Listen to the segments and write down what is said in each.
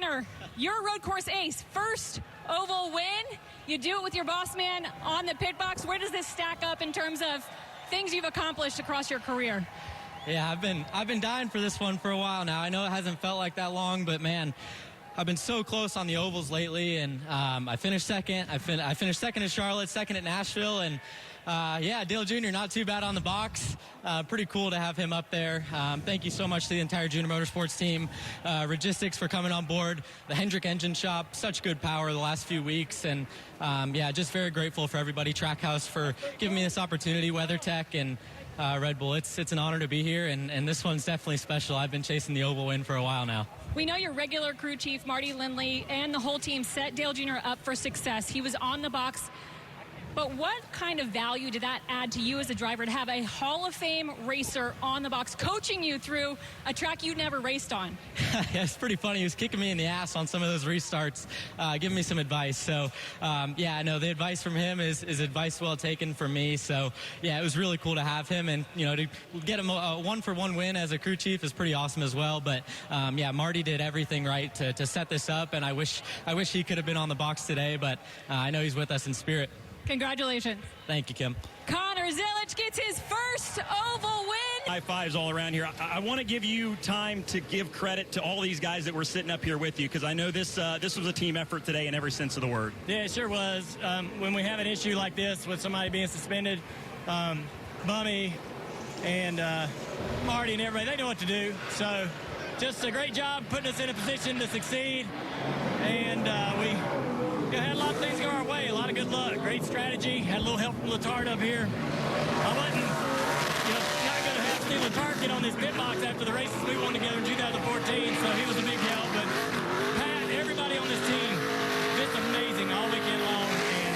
Connor, you're a road course ace. First oval win. You do it with your boss man on the pit box. Where does this stack up in terms of things you've accomplished across your career? Yeah, I've been dying for this one for a while now. I know it hasn't felt like that long, but man, I've been so close on the ovals lately, and I finished second. I finished second at Charlotte, second at Nashville, and yeah, Dale Jr. not too bad on the box. Pretty cool to have him up there. Thank you so much to the entire Junior Motorsports team, Logistics for coming on board, the Hendrick Engine Shop, such good power the last few weeks, and yeah, just very grateful for everybody, Trackhouse for giving me this opportunity, WeatherTech, and Red Bull. It's an honor to be here, and this one's definitely special. I've been chasing the oval win for a while now. We know your regular crew chief, Marty Lindley, and the whole team set Dale Jr. up for success. He was on the box. But what kind of value did that add to you as a driver to have a Hall of Fame racer on the box coaching you through a track you never raced on? Yeah, it's pretty funny. He was kicking me in the ass on some of those restarts, giving me some advice. So, yeah, no, the advice from him is advice well taken from me. So, yeah, it was really cool to have him. And, you know, to get him a one-for-one win as a crew chief is pretty awesome as well. But, yeah, Marty did everything right to set this up. And I wish he could have been on the box today. But I know he's with us in spirit. Congratulations. Thank you, Kim. Connor Zilisch gets his first oval win. High fives all around here. I want to give you time to give credit to all these guys that were sitting up here with you, because I know this was a team effort today in every sense of the word. Yeah, it sure was. When we have an issue like this with somebody being suspended, Bummy and Marty and everybody, they know what to do. So just a great job putting us in a position to succeed. And we had a lot of things go our way, a lot of good luck, great strategy, had a little help from Letard up here. I wasn't not going to have Steve Letard get on this pit box after the races we won together in 2014, so he was a big help. But Pat, everybody on this team, just amazing all weekend long, and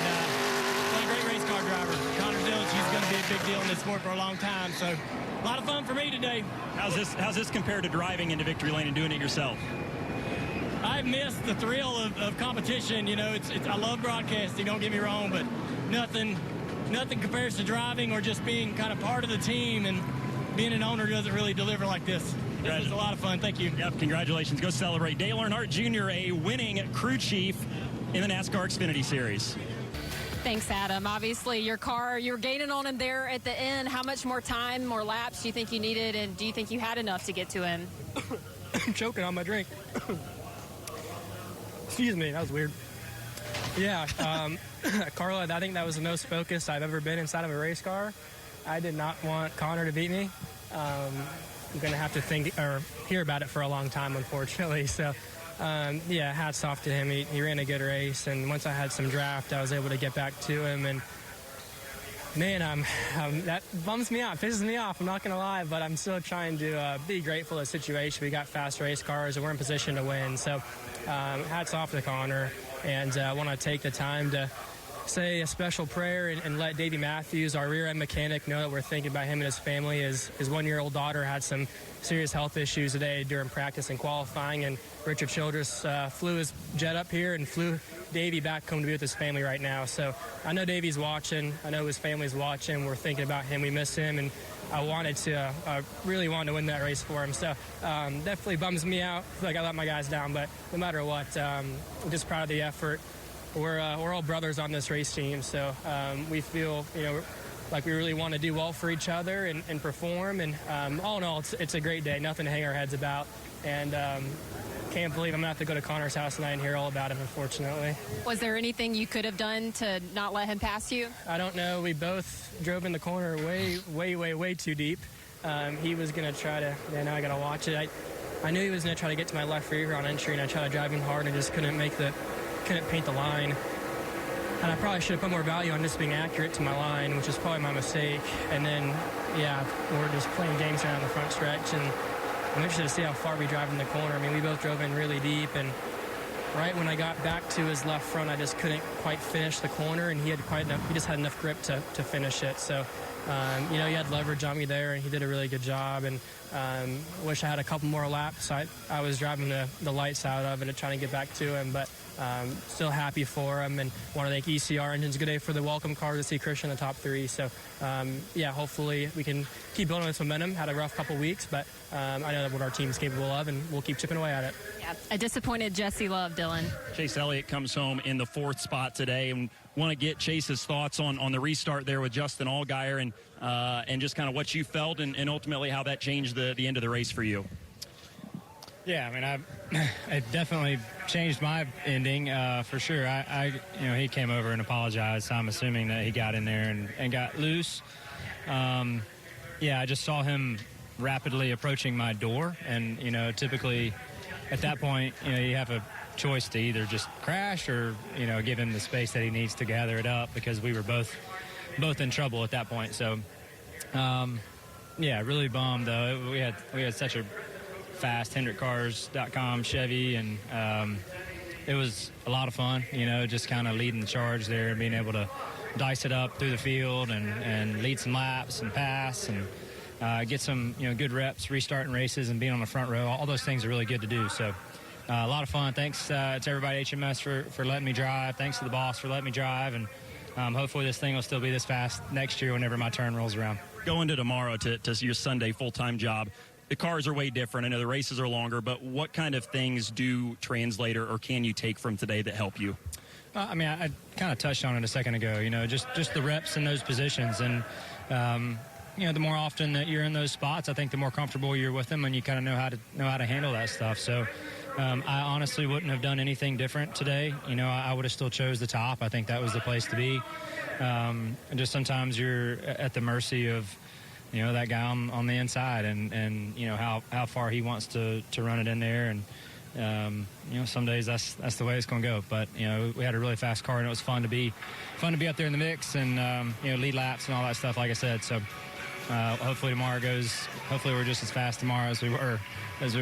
what a great race car driver. Connor Zilisch, he's going to be a big deal in this sport for a long time, so a lot of fun for me today. How's this compared to driving into victory lane and doing it yourself? I've missed the thrill of competition. You know, I love broadcasting, don't get me wrong, but nothing compares to driving or just being kind of part of the team, and being an owner doesn't really deliver like this. This was a lot of fun. Thank you. Yep, congratulations. Go celebrate. Dale Earnhardt Jr., a winning crew chief in the NASCAR Xfinity Series. Thanks, Adam. Obviously, your car, you were gaining on him there at the end. How much more time, more laps do you think you needed, and do you think you had enough to get to him? I'm choking on my drink. Excuse me, that was weird. Yeah, Carla, I think that was the most focused I've ever been inside of a race car. I did not want Connor to beat me. I'm going to have to think or hear about it for a long time, unfortunately. So, yeah, hats off to him. He ran a good race, and once I had some draft, I was able to get back to him. And, man, that bums me out, pisses me off, I'm not going to lie, but I'm still trying to be grateful of the situation. We got fast race cars, and we're in position to win. So, hats off to Connor, and I want to take the time to say a special prayer and let Davey Matthews, our rear end mechanic, know that we're thinking about him and his family. His 1-year-old daughter had some serious health issues today during practice and qualifying, and Richard Childress flew his jet up here and flew Davey back home to be with his family right now. So I know Davey's watching. I know his family's watching. We're thinking about him. We miss him, and I really wanted to win that race for him. So definitely bums me out. I feel like I let my guys down, but no matter what, I'm just proud of the effort. We're all brothers on this race team, so we feel, like we really want to do well for each other and perform. And all in all, it's a great day. Nothing to hang our heads about. And can't believe I'm going to have to go to Connor's house tonight and hear all about him, unfortunately. Was there anything you could have done to not let him pass you? I don't know. We both drove in the corner way too deep. He was going to try to, now I got to watch it. I knew he was going to try to get to my left rear on entry, and I tried to drive him hard and just couldn't paint the line. And I probably should have put more value on just being accurate to my line, which is probably my mistake. And then, yeah, we're just playing games around the front stretch, and I'm interested to see how far we drive in the corner. I mean, we both drove in really deep, and right when I got back to his left front, I just couldn't quite finish the corner, and he just had enough grip to finish it. So He had leverage on me there, and he did a really good job. And wish I had a couple more laps. I was driving the lights out of it and trying to get back to him, but still happy for him, and want to thank ECR Engines. Good day for the welcome car to see Christian in the top 3. So, hopefully we can keep building this momentum. Had a rough couple weeks, but I know what our team is capable of, and we'll keep chipping away at it. Yeah, a disappointed Jesse Love, Dylan. Chase Elliott comes home in the 4th spot today, and want to get Chase's thoughts on the restart there with Justin Allgaier, and just kind of what you felt and ultimately how that changed the end of the race for you. Yeah, I mean, it definitely changed my ending for sure. He came over and apologized, so I'm assuming that he got in there and got loose. I just saw him rapidly approaching my door, and typically at that point, you have a choice to either just crash or give him the space that he needs to gather it up, because we were both in trouble at that point. So really bummed though. We had such a fast HendrickCars.com Chevy, and it was a lot of fun, just kind of leading the charge there and being able to dice it up through the field and lead some laps and pass and get some good reps restarting races and being on the front row. All those things are really good to do. So a lot of fun. Thanks to everybody at HMS for letting me drive. Thanks to the boss for letting me drive, and hopefully this thing will still be this fast next year whenever my turn rolls around. Going to tomorrow to your Sunday full-time job, the cars are way different. I know the races are longer, but what kind of things do translate or can you take from today that help you? I kind of touched on it a second ago, just the reps in those positions. And, the more often that you're in those spots, I think the more comfortable you're with them, and you kind of know how to handle that stuff. So I honestly wouldn't have done anything different today. I would have still chose the top. I think that was the place to be. And just sometimes you're at the mercy of that guy on the inside, and how far he wants to run it in there, and some days that's the way it's going to go. But we had a really fast car, and it was fun to be up there in the mix, and lead laps and all that stuff, like I said. So hopefully we're just as fast tomorrow as we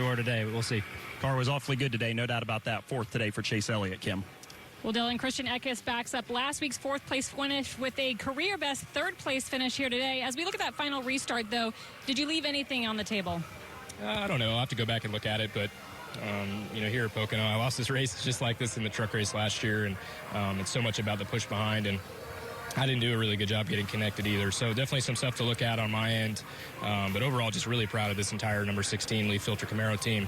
were today, but we'll see. Car was awfully good today, no doubt about that. 4th today for Chase Elliott, Kim. Well, Dylan, Christian Eckes backs up last week's 4th place finish with a career-best 3rd place finish here today. As we look at that final restart, though, did you leave anything on the table? I don't know. I'll have to go back and look at it, but here at Pocono, I lost this race just like this in the truck race last year, and it's so much about the push behind, and I didn't do a really good job getting connected either. So definitely some stuff to look at on my end. But overall, just really proud of this entire number 16 Leaf Filter Camaro team.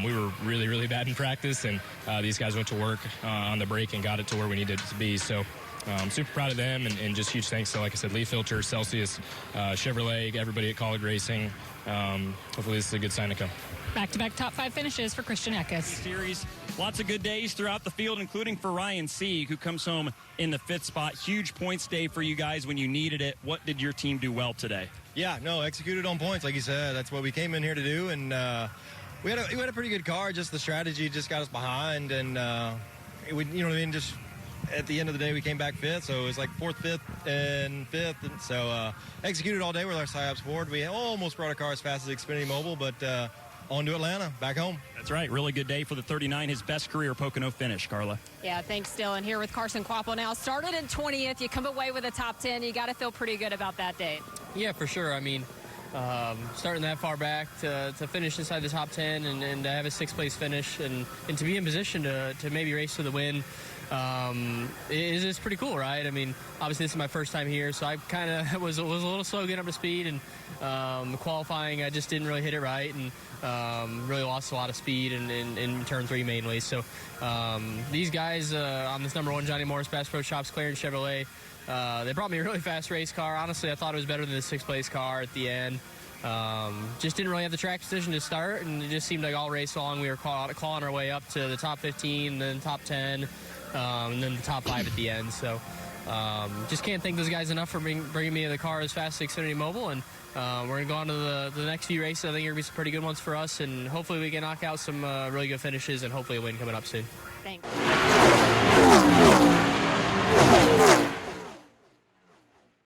We were really, really bad in practice, and these guys went to work on the break and got it to where we needed it to be. So super proud of them, and just huge thanks to, like I said, Leaf Filter, Celsius, Chevrolet, everybody at College Racing. Hopefully this is a good sign to come. Back-to-back top 5 finishes for Christian Eckes. Series, lots of good days throughout the field, including for Ryan Sieg, who comes home in the 5th spot. Huge points day for you guys when you needed it. What did your team do well today? Yeah, executed on points, like you said. That's what we came in here to do, and we had a pretty good car. Just the strategy just got us behind, and just at the end of the day, we came back 5th, so it was like 4th, 5th, and 5th, and so executed all day with our psyops board. We almost brought a car as fast as Xfinity Mobile, but on to Atlanta, back home. That's right. Really good day for the 39, his best career Pocono finish, Carla. Yeah, thanks, Dylan. Here with Carson Kvapil now. Started in 20th. You come away with a top 10. You got to feel pretty good about that day. Yeah, for sure. I mean, starting that far back to finish inside the top 10 and to have a 6th place finish and to be in position to maybe race to the win is pretty cool, right? I mean, obviously this is my first time here, so I kind of was a little slow getting up to speed, and qualifying I just didn't really hit it right, and really lost a lot of speed in turn 3 mainly. So these guys on this number 1 Johnny Morris Bass Pro Shops Clarence Chevrolet, they brought me a really fast race car. Honestly, I thought it was better than the 6th place car at the end. Just didn't really have the track position to start, and it just seemed like all race long we were clawing our way up to the top 15, then top 10, and then the top 5 at the end. So just can't thank those guys enough for bringing me the car as fast as Xfinity Mobile, and we're going to go on to the next few races. I think there will be some pretty good ones for us, and hopefully we can knock out some really good finishes and hopefully a win coming up soon. Thanks.